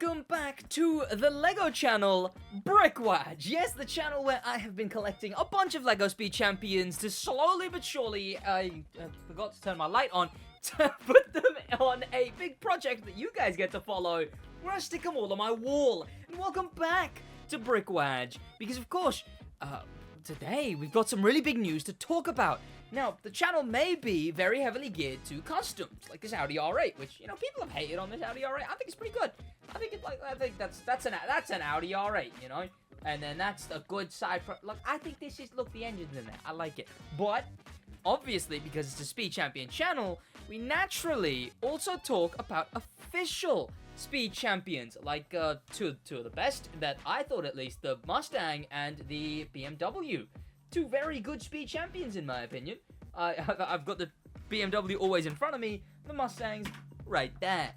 welcome back to the LEGO channel, Brickwatch. Yes, the channel where I have been collecting a bunch of LEGO Speed Champions to slowly but surely, I forgot to turn my light on, to put them on a big project that you guys get to follow, where I stick them all on my wall. And welcome back to Brickwatch, because of course, today we've got some really big news to talk about. Now, the channel may be very heavily geared to customs, like this Audi R8, which, you know, people have hated on this Audi R8. I think it's pretty good. I think that's an Audi R8, you know? And then that's a good side for, look, I think this is, look, the engine's in there. I like it. But, obviously, because it's a Speed Champion channel, we naturally also talk about official Speed Champions, like, two of the best, that I thought at least, the Mustang and the BMW. Two very good Speed Champions, in my opinion. I've got the BMW always in front of me, the Mustang's right there.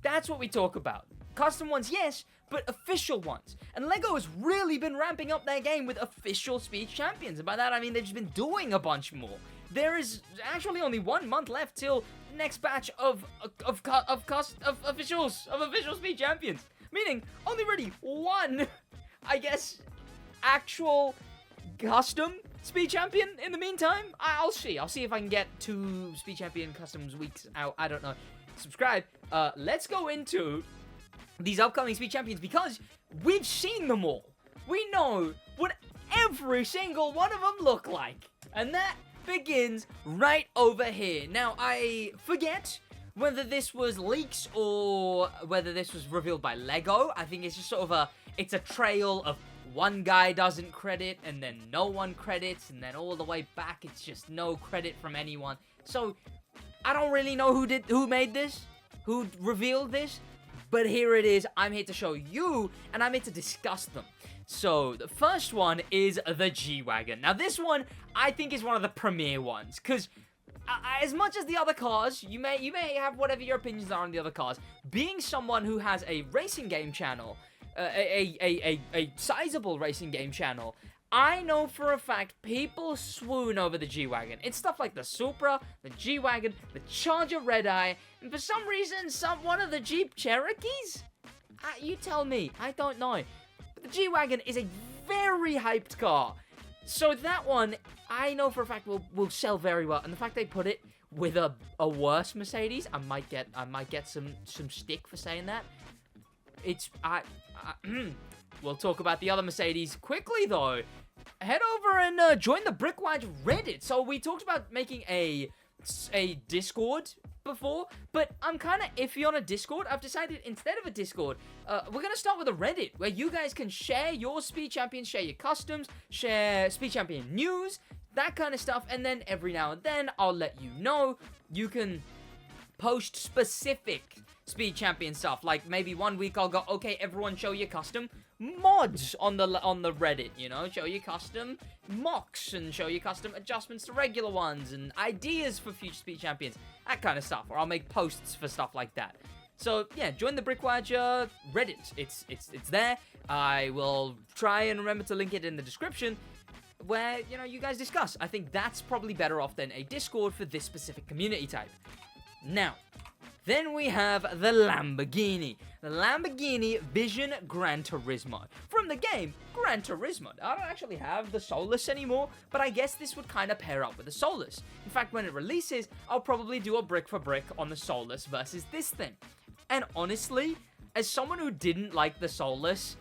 That's what we talk about. Custom ones, yes, but official ones. And LEGO has really been ramping up their game with official Speed Champions. And by that, I mean they've just been doing a bunch more. There is actually only 1 month left till next batch of official Speed Champions. Meaning, only really one, I guess, actual custom Speed Champion in the meantime. I'll see if I can get 2 Speed Champion customs weeks out. I don't know. Subscribe. Let's go into these upcoming Speed Champions because we've seen them all. We know what every single one of them look like. And that begins right over here. Now, I forget whether this was leaks or whether this was revealed by LEGO. I think it's just sort of it's a trail of one guy doesn't credit, and then no one credits, and then all the way back, it's just no credit from anyone. So, I don't really know who made this, who revealed this, but here it is. I'm here to show you, and I'm here to discuss them. So, the first one is the G Wagon. Now, this one, I think, is one of the premier ones, because as much as the other cars, you may have whatever your opinions are on the other cars, being someone who has a racing game channel, a sizable racing game channel, I know for a fact people swoon over the G Wagon. It's stuff like the Supra, the G Wagon, the Charger Red Eye, and for some reason, one of the Jeep Cherokees? You tell me, I don't know. But the G Wagon is a very hyped car. So that one, I know for a fact will sell very well. And the fact they put it with a worse Mercedes, I might get some stick for saying that. We'll talk about the other Mercedes quickly, though. Head over and join the Brickwatch Reddit. So we talked about making a Discord before, but I'm kind of iffy on a Discord. I've decided instead of a Discord, we're going to start with a Reddit, where you guys can share your Speed Champions, share your customs, share Speed Champion news, that kind of stuff, and then every now and then, I'll let you know. You can post specific Speed Champion stuff, like maybe one week I'll go, okay, everyone show your custom mods on the Reddit, you know, show your custom mocks and show your custom adjustments to regular ones and ideas for future Speed Champions, that kind of stuff, or I'll make posts for stuff like that. So yeah, join the Brickwatch Reddit. It's there. I will try and remember to link it in the description, where, you know, you guys discuss. I think that's probably better off than a Discord for this specific community type. Now, then we have the Lamborghini Vision Gran Turismo. From the game, Gran Turismo. I don't actually have the Solus anymore, but I guess this would kind of pair up with the Solus. In fact, when it releases, I'll probably do a brick for brick on the Solus versus this thing. And honestly, as someone who didn't like the Solus,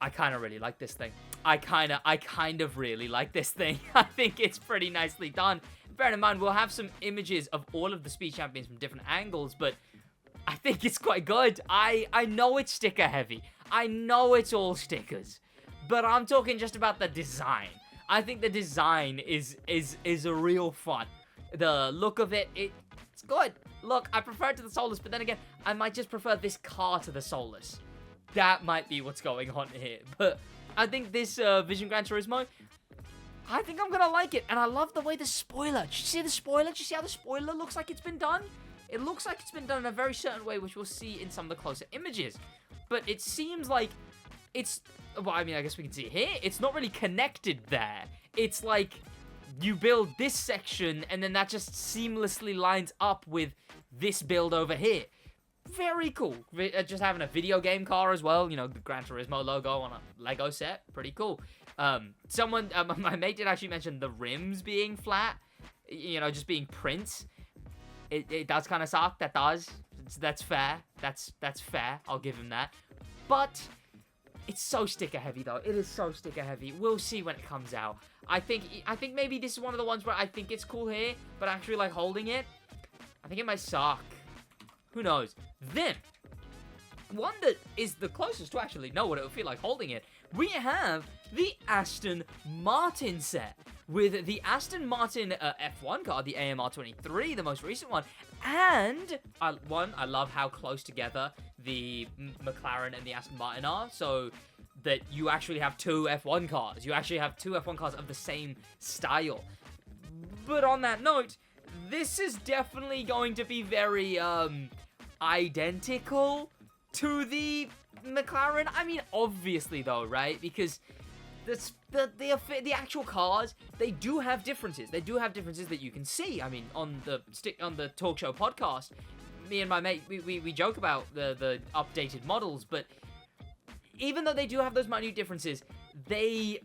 I kind of really like this thing. I kind of really like this thing. I think it's pretty nicely done. Bear in mind, we'll have some images of all of the Speed Champions from different angles, but I think it's quite good. I know it's sticker heavy. I know it's all stickers, but I'm talking just about the design. I think the design is a real fun. The look of it, it's good. Look, I prefer it to the Solus, but then again, I might just prefer this car to the Solus. That might be what's going on here, but I think this Vision Gran Turismo, I think I'm gonna like it, and I love the way the spoiler. Did you see the spoiler? Did you see how the spoiler looks like it's been done? It looks like it's been done in a very certain way, which we'll see in some of the closer images. But it seems like it's, well, I mean, I guess we can see it here. It's not really connected there. It's like you build this section, and then that just seamlessly lines up with this build over here. Very cool. Just having a video game car as well, you know, the Gran Turismo logo on a Lego set, pretty cool. My mate did actually mention the rims being flat, you know, just being prints. It does kind of suck, that does. That's fair, that's fair, I'll give him that. But it's so sticker heavy though, it is so sticker heavy. We'll see when it comes out. I think maybe this is one of the ones where I think it's cool here, but actually like holding it, I think it might suck. Who knows? Then, one that is the closest to actually know what it would feel like holding it, we have the Aston Martin set with the Aston Martin F1 car, the AMR25, the most recent one, and I love how close together the McLaren and the Aston Martin are, so that you actually have two F1 cars. You actually have two F1 cars of the same style. But on that note, this is definitely going to be very, identical to the McLaren. I mean, obviously, though, right? Because the actual cars, they do have differences. They do have differences that you can see. I mean, on the talk show podcast, me and my mate, we joke about the updated models, but even though they do have those minute differences, they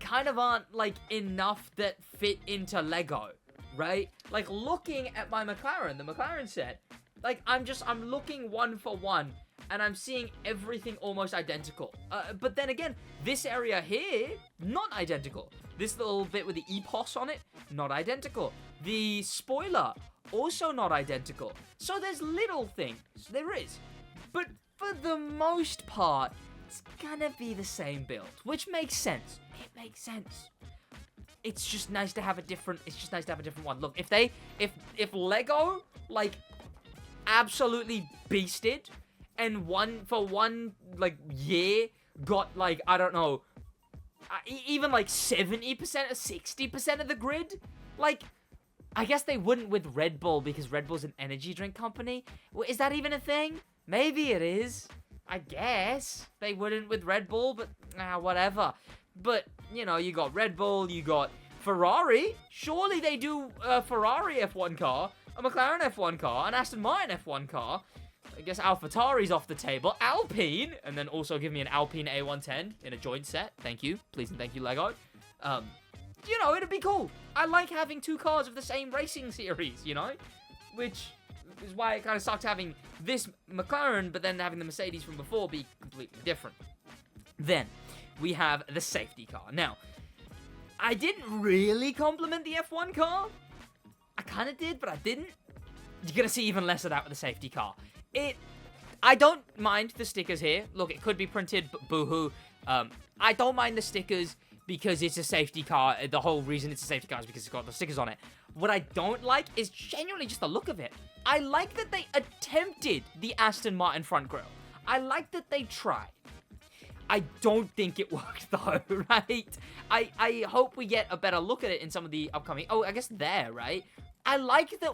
kind of aren't, like, enough that fit into Lego, right? Like, looking at my McLaren, the McLaren set, like, I'm looking one for one, and I'm seeing everything almost identical. But then again, this area here, not identical. This little bit with the EPOS on it, not identical. The spoiler, also not identical. So there's little things, there is. But for the most part, it's gonna be the same build, which makes sense. It makes sense. It's just nice to have a different, one. Look, if Lego, like, absolutely beasted, and for one, like, year, got, like, I don't know, even, like, 70% or 60% of the grid, like, I guess they wouldn't with Red Bull, because Red Bull's an energy drink company. Is that even a thing? Maybe it is. I guess. They wouldn't with Red Bull, but, whatever. But, you know, you got Red Bull, you got Ferrari. Surely they do a Ferrari F1 car, a McLaren F1 car, an Aston Martin F1 car. I guess AlphaTauri's off the table. Alpine, and then also give me an Alpine A110 in a joint set. Thank you. Please and thank you, Lego. You know, it'd be cool. I like having two cars of the same racing series, you know? Which is why it kind of sucks having this McLaren, but then having the Mercedes from before be completely different. Then, we have the safety car. Now, I didn't really compliment the F1 car. I kind of did, but I didn't. You're going to see even less of that with the safety car. I don't mind the stickers here. Look, it could be printed, but boo-hoo. I don't mind the stickers because it's a safety car. The whole reason it's a safety car is because it's got the stickers on it. What I don't like is genuinely just the look of it. I like that they attempted the Aston Martin front grille. I like that they tried. I don't think it worked, though, right? I hope we get a better look at it in some of the upcoming... Oh, I guess there, right? I like that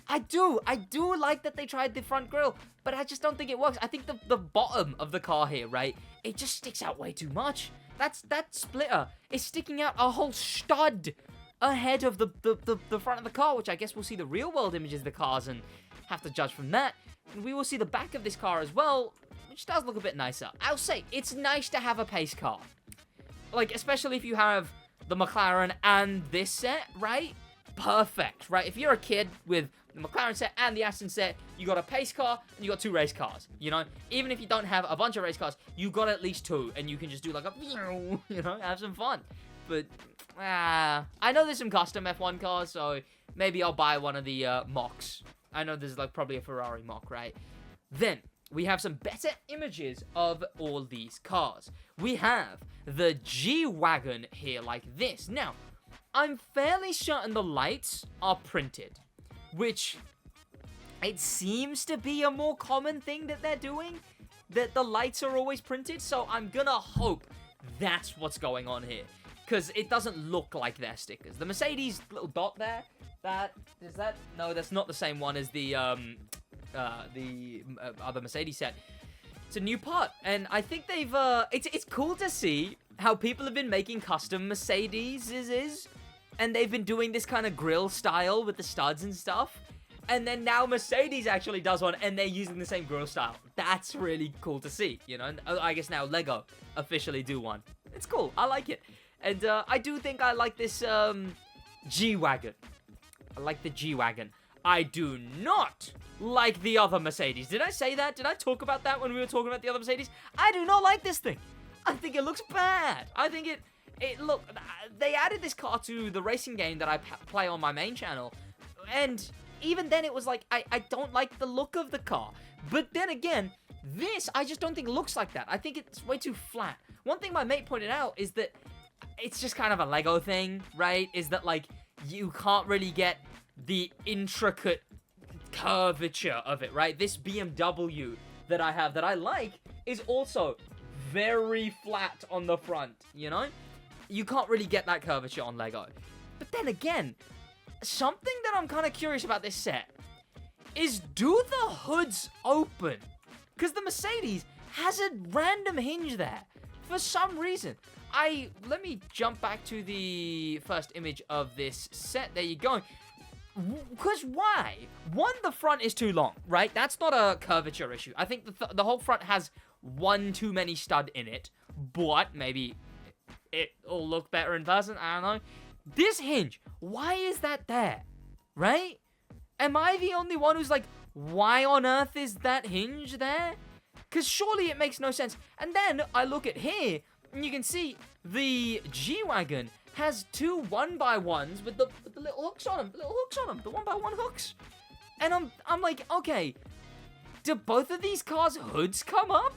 I do like that they tried the front grille, but I just don't think it works. I think the bottom of the car here, right? It just sticks out way too much. That splitter is sticking out a whole stud ahead of the front of the car, which I guess we'll see the real-world images of the cars and have to judge from that. And we will see the back of this car as well, which does look a bit nicer. I'll say, it's nice to have a pace car. Like, especially if you have the McLaren and this set, right? Perfect, right? If you're a kid with the McLaren set and the Aston set, you got a pace car and you got two race cars, you know? Even if you don't have a bunch of race cars, you got at least two, and you can just do like a, you know, have some fun. But, I know there's some custom F1 cars, so maybe I'll buy one of the mocks. I know there's like probably a Ferrari mock, right? Then, we have some better images of all these cars. We have the G Wagon here like this. Now, I'm fairly certain the lights are printed, which it seems to be a more common thing that they're doing, that the lights are always printed, so I'm gonna hope that's what's going on here, because it doesn't look like their stickers. The Mercedes little dot there, no, that's not the same one as the other Mercedes set. It's a new part, and I think they've, it's cool to see how people have been making custom Mercedes, and they've been doing this kind of grill style with the studs and stuff. And then now Mercedes actually does one, and they're using the same grille style. That's really cool to see, you know? And I guess now Lego officially do one. It's cool. I like it. And I do think I like this G Wagon. I like the G Wagon. I do not like the other Mercedes. Did I say that? Did I talk about that when we were talking about the other Mercedes? I do not like this thing. I think it looks bad. I think look, they added this car to the racing game that I play on my main channel. And even then it was like, I don't like the look of the car. But then again, this, I just don't think looks like that. I think it's way too flat. One thing my mate pointed out is that it's just kind of a Lego thing, right? Is that, like, you can't really get the intricate curvature of it, right? This BMW that I have that I like is also very flat on the front, you know? You can't really get that curvature on Lego. But then again, something that I'm kind of curious about this set is, do the hoods open? Because the Mercedes has a random hinge there for some reason. Let me jump back to the first image of this set. There you go. Because why? One, the front is too long, right? That's not a curvature issue. I think the whole front has one too many stud in it, but maybe it'll look better in person. I don't know. This hinge, why is that there? Right? Am I the only one who's like, why on earth is that hinge there? Because surely it makes no sense. And then I look at here, and you can see the G Wagon has two 1x1s with the little hooks on them. The little hooks on them. The 1x1 hooks. And I'm like, okay, do both of these cars' hoods come up?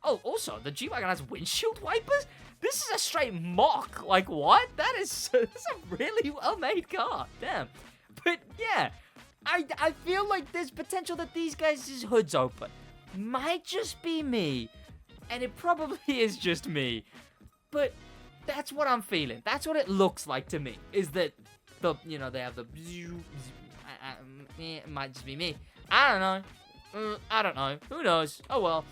Oh, also, the G Wagon has windshield wipers? This is a straight mock. Like, what? That's a really well-made car. Damn. But, yeah, I feel like there's potential that these guys' hoods open. Might just be me. And it probably is just me. But that's what I'm feeling. That's what it looks like to me. Is that, they have the... It might just be me. I don't know. I don't know. Who knows? Oh, well.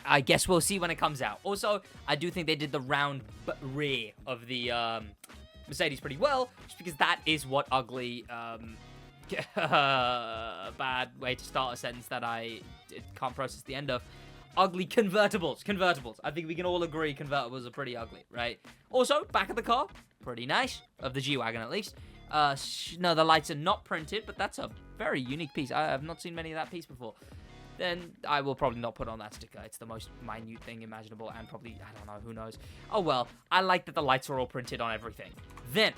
I guess we'll see when it comes out. Also, I do think they did the round rear of the Mercedes pretty well, just because that is what ugly, bad way to start a sentence that I can't process the end of. Ugly convertibles. Convertibles. I think we can all agree convertibles are pretty ugly, right? Also, back of the car, pretty nice. Of the G Wagon, at least. No, the lights are not printed, but that's a very unique piece. I have not seen many of that piece before. Then I will probably not put on that sticker. It's the most minute thing imaginable, and probably, I don't know, who knows. Oh, well, I like that the lights are all printed on everything. Then,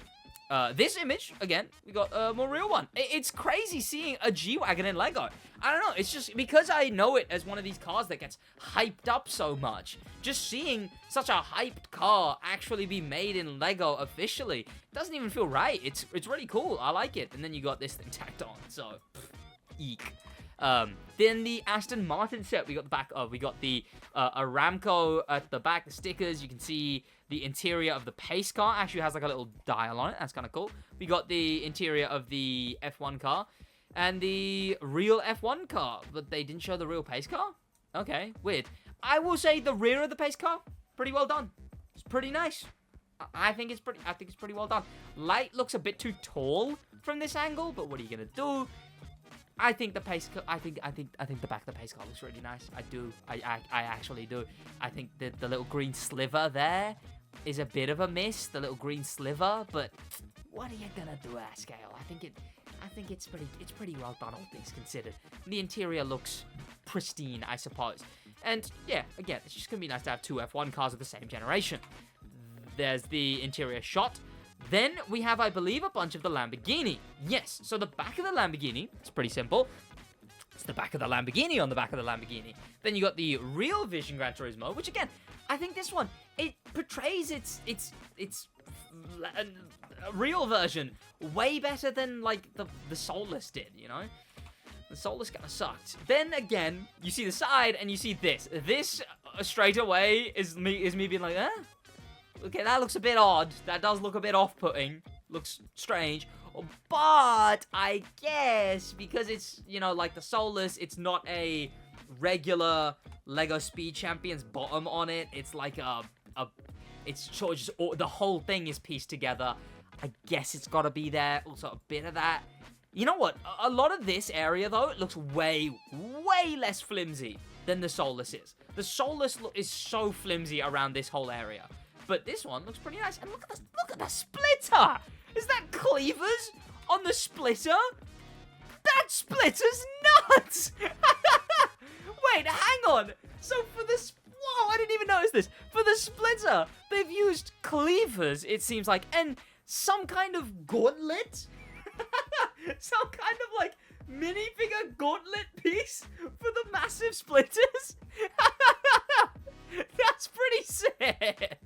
this image, again, we got a more real one. It's crazy seeing a G Wagon in Lego. I don't know, it's just because I know it as one of these cars that gets hyped up so much. Just seeing such a hyped car actually be made in Lego officially doesn't even feel right. It's really cool. I like it. And then you got this thing tacked on, so, eek. Then the Aston Martin set, we got the back of, we got the Aramco at the back, the stickers. You can see the interior of the Pace Car actually has like a little dial on it. That's kind of cool. We got the interior of the F1 car and the real F1 car, but they didn't show the real Pace Car. Okay, weird. I will say the rear of the Pace Car, pretty well done. It's pretty nice. I think it's pretty well done. Light looks a bit too tall from this angle, but what are you gonna do? I think the pace car, I think the back of the Pace Car looks really nice. I do. I actually do. I think the little green sliver there is a bit of a miss, the little green sliver, but what are you gonna do at scale? I think it's pretty well done, all things considered. The interior looks pristine, I suppose. And yeah, again, it's just gonna be nice to have two F1 cars of the same generation. There's the interior shot. Then we have, I believe, a bunch of the Lamborghini. Yes, so the back of the Lamborghini, it's pretty simple. It's the back of the Lamborghini on the back of the Lamborghini. Then you got the real Vision Gran Turismo, which again, I think this one, it portrays its real version way better than, like, the Soulless did, you know? The Soulless kind of sucked. Then again, you see the side and you see this. This, straight away, is me being like, eh? Okay, that looks a bit odd. That does look a bit off-putting. Looks strange. But I guess because it's, like the Soulless, it's not a regular Lego Speed Champions bottom on it. It's like it's sort of just, the whole thing is pieced together. I guess it's got to be there. Also, a bit of that You know what? A lot of this area, though, it looks way, way less flimsy than the Soulless is. The Soulless is so flimsy around this whole area. But this one looks pretty nice. And look at the splitter! Is that cleavers on the splitter? That splitter's nuts! Wait, hang on. So for this... Whoa, I didn't even notice this. For the splitter, they've used cleavers, it seems like, and some kind of gauntlet? Some kind of, like, minifigure gauntlet piece for the massive splitters? That's pretty sick.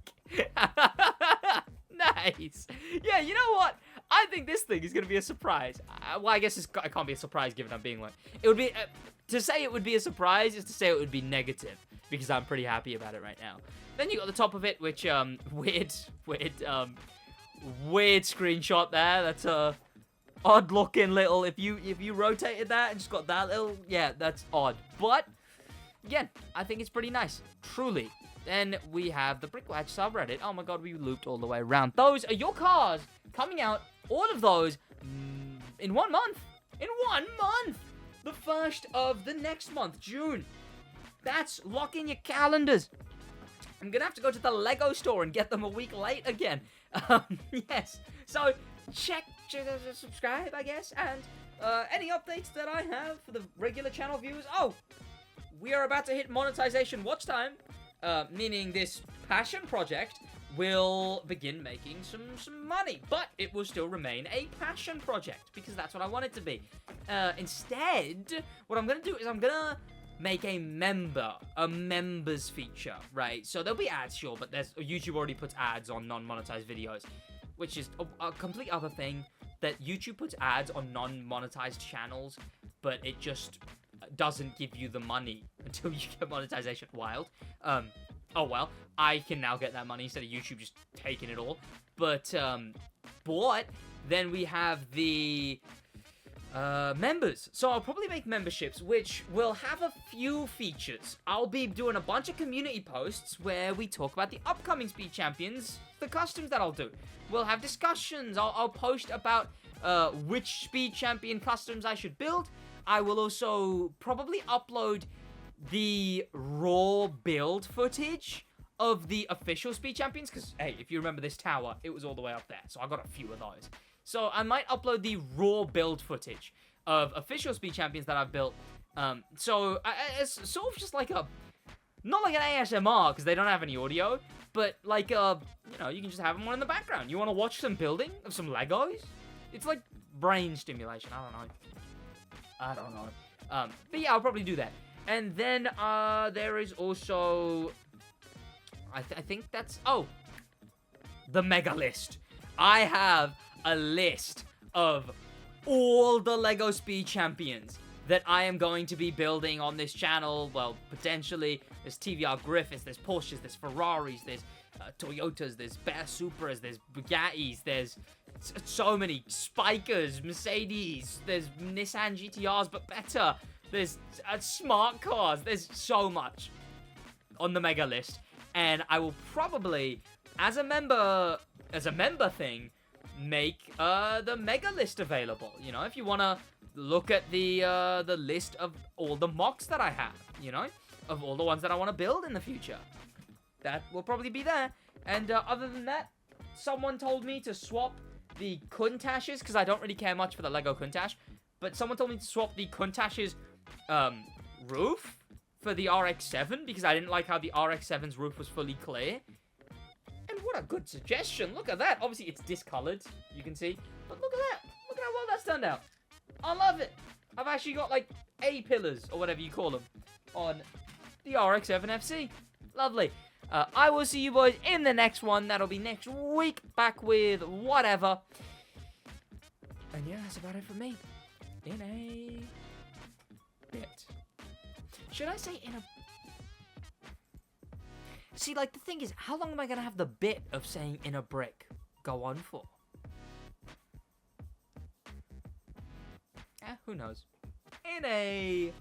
Nice. Yeah, you know what? I think this thing is going to be a surprise. Well, I guess it can't be a surprise given I'm being like... It would be... to say it would be a surprise is to say it would be negative, because I'm pretty happy about it right now. Then you got the top of it, which, weird screenshot there. That's a odd looking little, if you rotated that and just got that little, yeah, that's odd. But, again, I think it's pretty nice. Truly. Then we have the Brickwatch subreddit. Oh my god, we looped all the way around. Those are your cars coming out, all of those, in 1 month. In 1 month! The first of the next month, June. That's lock in your calendars. I'm gonna have to go to the Lego store and get them a week late again. Yes. So check, subscribe, I guess, and any updates that I have for the regular channel viewers. Oh, we are about to hit monetization watch time, meaning this passion project will begin making some money, but it will still remain a passion project because that's what I want it to be. Instead, what I'm gonna do is I'm gonna make a members feature, right? So there'll be ads, sure, but YouTube already puts ads on non-monetized videos, which is a complete other thing, that YouTube puts ads on non-monetized channels, but it just doesn't give you the money until you get monetization. Wild. Oh well, I can now get that money instead of YouTube just taking it all. But then we have the members. So I'll probably make memberships, which will have a few features. I'll be doing a bunch of community posts where we talk about the upcoming Speed Champions, the customs that I'll do. We'll have discussions. I'll post about which Speed Champion customs I should build. I will also probably upload the raw build footage of the official Speed Champions, because, hey, if you remember this tower, it was all the way up there, so I got a few of those. So I might upload the raw build footage of official Speed Champions that I've built. So it's sort of just like not like an ASMR, because they don't have any audio, but like, you know, you can just have them on in the background. You want to watch some building of some Legos? It's like brain stimulation, I don't know. But yeah, I'll probably do that. And then, there is also, I think that's, the mega list. I have a list of all the Lego Speed Champions that I am going to be building on this channel. Well, potentially, there's TVR Griffiths, there's Porsches, there's Ferraris, there's Toyotas, there's Bear Supras, there's Bugattis, there's so many Spikers, Mercedes, there's Nissan GTRs, but better. There's smart cars. There's so much on the mega list, and I will probably, as a member thing, make the mega list available. You know, if you wanna look at the list of all the mocks that I have, you know, of all the ones that I want to build in the future, that will probably be there. And other than that, someone told me to swap the Countach's, because I don't really care much for the Lego Countach, but someone told me to swap the Countach's roof for the RX-7, because I didn't like how the RX-7's roof was fully clear. And what a good suggestion. Look at that. Obviously, it's discolored, you can see. But look at that. Look at how well that's turned out. I love it. I've actually got, like, A-pillars, or whatever you call them, on the RX-7 FC. Lovely. I will see you boys in the next one. That'll be next week. Back with whatever. And yeah, that's about it for me. In a bit. Should I say in a... See, like, the thing is, how long am I going to have the bit of saying in a brick go on for? Who knows? In a